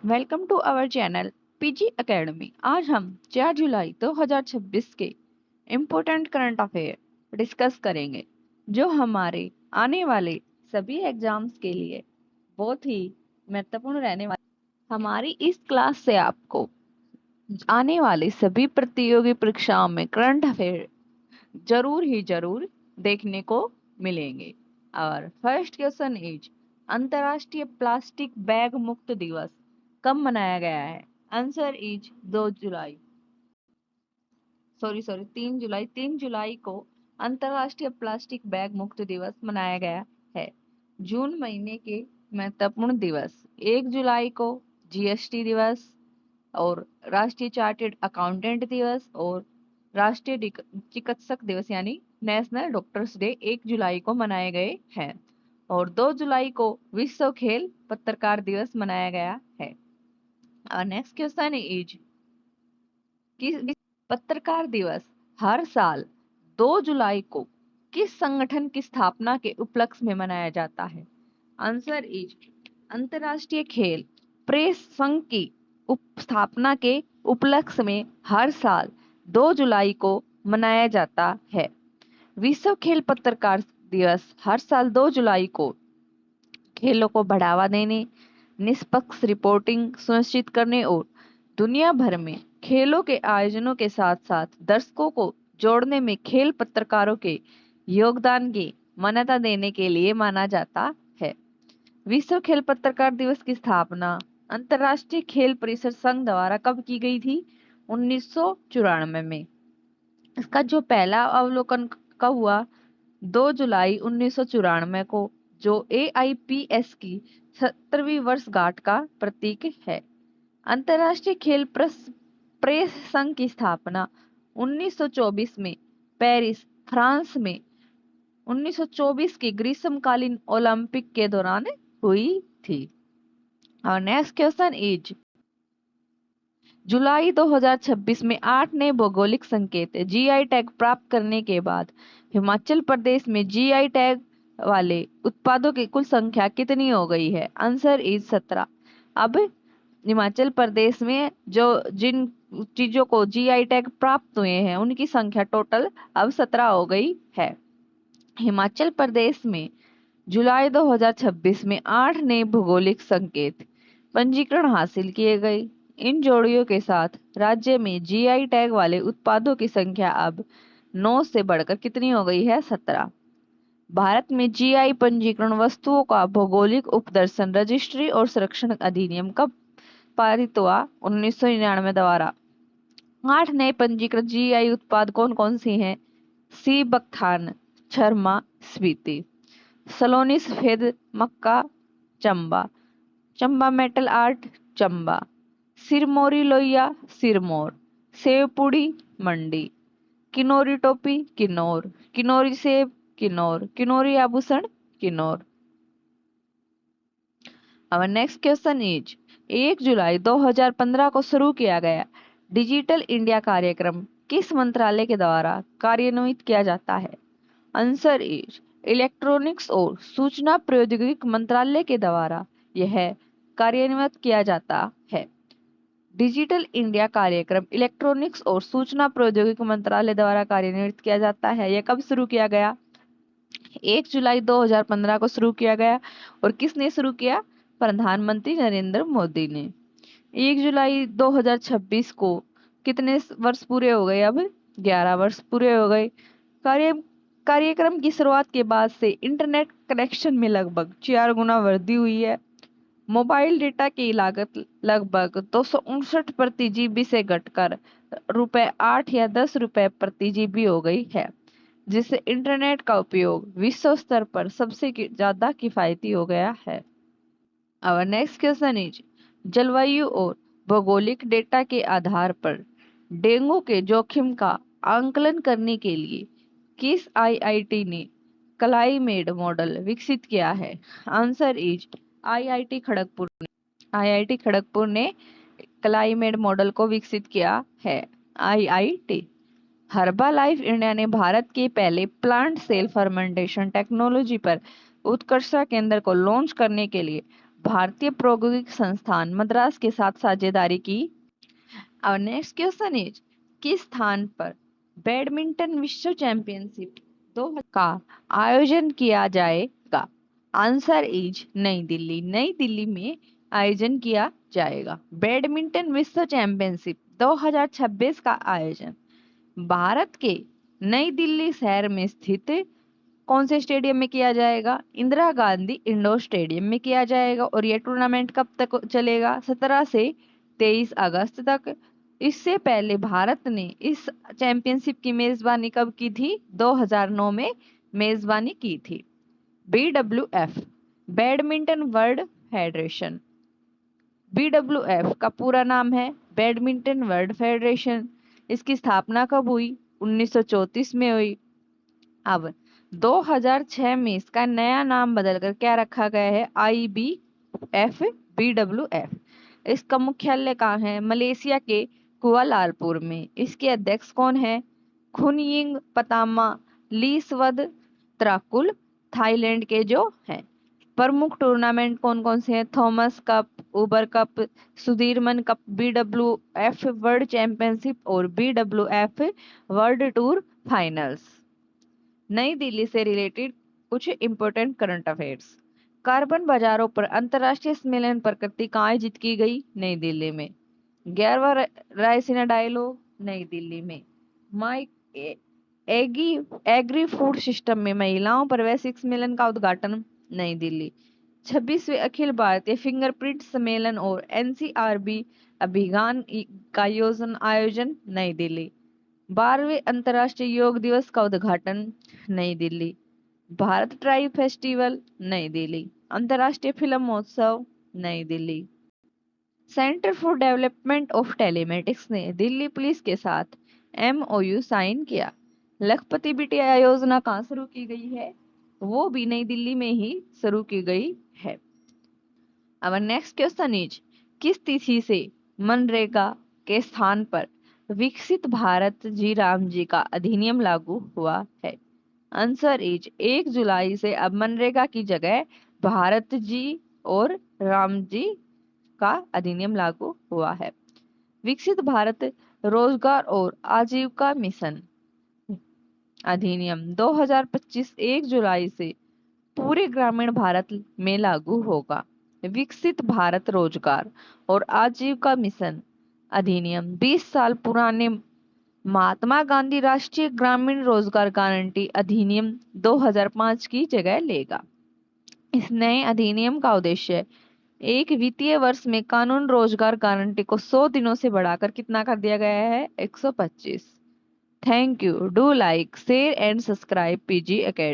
Welcome to our channel PG academy. आज हम 4 जुलाई 2026 के इम्पोर्टेंट करंट अफेयर डिस्कस करेंगे, जो हमारे आने वाले सभी एग्जाम्स के लिए बहुत ही महत्वपूर्ण रहने वाले। हमारी इस क्लास से आपको आने वाले सभी प्रतियोगी परीक्षाओं में करंट अफेयर जरूर ही जरूर देखने को मिलेंगे। और फर्स्ट क्वेश्चन इज, अंतरराष्ट्रीय प्लास्टिक बैग मुक्त दिवस कब मनाया गया है? आंसर इज 3 जुलाई। 3 जुलाई को अंतरराष्ट्रीय प्लास्टिक बैग मुक्त दिवस मनाया गया है। जून महीने के महत्वपूर्ण दिवस, 1 जुलाई को जीएसटी दिवस और राष्ट्रीय चार्टेड अकाउंटेंट दिवस और राष्ट्रीय चिकित्सक दिवस यानी नेशनल डॉक्टर्स डे 1 जुलाई को मनाए गए हैं। और 2 जुलाई को विश्व खेल पत्रकार दिवस मनाया गया है। और नेक्स्ट क्वेश्चन इज, किस पत्रकार दिवस हर साल 2 जुलाई को किस संगठन की स्थापना के उपलक्ष्य में मनाया जाता है? आंसर इज, अंतरराष्ट्रीय खेल प्रेस संघ की स्थापना के उपलक्ष्य में हर साल 2 जुलाई को मनाया जाता है। विश्व खेल पत्रकार दिवस हर साल 2 जुलाई को खेलों को बढ़ावा देने, निष्पक्ष रिपोर्टिंग सुनिश्चित करने और दुनिया भर में खेलों के आयोजनों के साथ साथ दर्शकों को जोड़ने में खेल पत्रकारों के योगदान की मान्यता देने के लिए माना जाता है। विश्व खेल पत्रकार दिवस की स्थापना अंतरराष्ट्रीय खेल परिषद संघ द्वारा कब की गई थी? 1994 में। इसका जो पहला अवलोकन कब हुआ? 2 जुलाई 1994 को, जो AIPS की 70वीं वर्षगांठ का प्रतीक है। अंतरराष्ट्रीय खेल प्रेस संघ की स्थापना 1924 में पेरिस, फ्रांस में 1924 की ग्रीष्मकालीन ओलंपिक के दौरान हुई थी। और नेक्स्ट क्वेश्चन इज, जुलाई 2026 में 8 नए भौगोलिक संकेत GI टैग प्राप्त करने के बाद हिमाचल प्रदेश में GI टैग वाले उत्पादों की कुल संख्या कितनी हो गई है? Answer is 17। अब हिमाचल प्रदेश में जो जिन चीजों को GI टैग प्राप्त हुए हैं उनकी संख्या टोटल अब 17 हो गई है। हिमाचल प्रदेश में जुलाई 2026 में 8 नए भौगोलिक संकेत पंजीकरण हासिल किए गए। इन जोड़ियों के साथ राज्य में GI टैग वाले उत्पादों की संख्या अब 9 से बढ़कर कितनी हो गई है? 17। भारत में GI पंजीकरण वस्तुओं का भौगोलिक उपदर्शन रजिस्ट्री और संरक्षण अधिनियम कब पारित हुआ? 1999 द्वारा। 8 नए पंजीकृत GI उत्पाद कौन कौन से हैं? सी बकथान, छरमा, स्पीति, सलोनी सफेद मक्का चंबा, चंबा मेटल आर्ट चंबा, सिरमौरी लोहिया सिरमौर, सेवपुड़ी मंडी, किन्नौरी टोपी किन्नौर, किन्नौरी सेब किन्नौर, किन्नौरी आभूषण किन्नौर। अब नेक्स्ट क्वेश्चन इज, 1 जुलाई 2015 को शुरू किया गया डिजिटल इंडिया कार्यक्रम किस मंत्रालय के द्वारा कार्यान्वित किया जाता है? आंसर इज, इलेक्ट्रॉनिक्स और सूचना प्रौद्योगिकी मंत्रालय के द्वारा यह कार्यान्वित किया जाता है। डिजिटल इंडिया कार्यक्रम इलेक्ट्रॉनिक्स और सूचना प्रौद्योगिकी मंत्रालय द्वारा कार्यान्वित किया जाता है। यह कब शुरू किया गया? 1 जुलाई 2015 को शुरू किया गया। और किसने शुरू किया? प्रधानमंत्री नरेंद्र मोदी ने। 1 जुलाई 2026 को कितने वर्ष पूरे हो गए? अब 11 वर्ष पूरे हो गए। कार्यक्रम की शुरुआत के बाद से इंटरनेट कनेक्शन में लगभग 4 गुना वृद्धि हुई है। मोबाइल डेटा की लागत लगभग 259 प्रति GB से घटकर ₹8 या ₹10 प्रति GB हो गई है, जिससे इंटरनेट का उपयोग विश्व स्तर पर सबसे ज्यादा किफायती हो गया है। अब नेक्स्ट क्वेश्चन इज, जलवायु और भौगोलिक डेटा के आधार पर डेंगू के जोखिम का आंकलन करने के लिए किस IIT ने क्लाइमेट मॉडल विकसित किया है? आंसर इज, IIT खड़गपुर ने। IIT खड़गपुर ने क्लाइमेट मॉडल को विकसित किया है। IIT हर्बालाइफ इंडिया ने भारत के पहले प्लांट सेल फर्मेंटेशन टेक्नोलॉजी पर उत्कर्षता केंद्र को लॉन्च करने के लिए भारतीय प्रौद्योगिकी संस्थान मद्रास के साथ साझेदारी की। अब नेक्स्ट क्वेश्चन इज, किस स्थान पर बैडमिंटन विश्व चैंपियनशिप 2000 का आयोजन किया जाएगा? आंसर इज नई दिल्ली। नई दिल्ली में आयोजन किया जाएगा बैडमिंटन विश्व चैंपियनशिप 2026 का आयोजन भारत के नई दिल्ली शहर में स्थित कौन से स्टेडियम में किया जाएगा? इंदिरा गांधी इंडोर स्टेडियम में किया जाएगा। और यह टूर्नामेंट कब तक चलेगा? 17 से 23 अगस्त तक। इससे पहले भारत ने इस चैंपियनशिप की मेजबानी कब की थी? 2009 में मेजबानी की थी। BWF badminton world federation. BWF का पूरा नाम है बैडमिंटन वर्ल्ड फेडरेशन। इसकी स्थापना कब हुई? 1934 में हुई। अब 2006 में इसका नया नाम बदलकर क्या रखा गया है? IBF BWF। इसका मुख्यालय कहाँ है? मलेशिया के कुआलालंपुर में। इसके अध्यक्ष कौन है? खुनयिंग पतामा लीसवद त्राकुल थाईलैंड के जो हैं। प्रमुख टूर्नामेंट कौन कौन से हैं? Thomas cup, Uber cup, Sudirman cup, BWF world championship और BWF world tour finals. New Delhi से रिलेटेड कुछ इंपॉर्टेंट करंट अफेयर्स। कार्बन बाजारों पर अंतरराष्ट्रीय सम्मेलन प्रकृति कहाँ आयोजित की गई? नई दिल्ली में। 11वां रायसीना डायलॉग नई दिल्ली में। एग्री फूड सिस्टम में महिलाओं पर वैश्विक सम्मेलन का उद्घाटन नई दिल्ली। 26वें अखिल भारतीय फिंगरप्रिंट सम्मेलन और NCRB अभियान का आयोजन नई दिल्ली। 12वें अंतर्राष्ट्रीय योग दिवस का उद्घाटन नई दिल्ली। भारत ट्राइब फेस्टिवल नई दिल्ली। अंतर्राष्ट्रीय फिल्म महोत्सव नई Delhi. Centre for development of telematics ने दिल्ली पुलिस के साथ MOU साइन किया। लखपति बिटिया योजना कहाँ शुरू की गई है? वो भी नई दिल्ली में ही शुरू की गई है। अब नेक्स्ट क्वेश्चन इज, किस तिथि से मनरेगा के स्थान पर विकसित भारत जी राम जी का अधिनियम लागू हुआ है? आंसर इज 1 जुलाई से अब मनरेगा की जगह भारत जी और राम जी का अधिनियम लागू हुआ है। विकसित भारत रोजगार और आजीविका मिशन अधिनियम 2025 1 जुलाई से पूरे ग्रामीण भारत में लागू होगा। विकसित भारत रोजगार और आजीविका मिशन अधिनियम 20 साल पुराने महात्मा गांधी राष्ट्रीय ग्रामीण रोजगार गारंटी अधिनियम 2005 की जगह लेगा। इस नए अधिनियम का उद्देश्य एक वित्तीय वर्ष में कानून रोजगार गारंटी को 100 दिनों से बढ़ाकर कितना कर दिया गया है? 125। Thank you. Do like, share and subscribe PG Academy।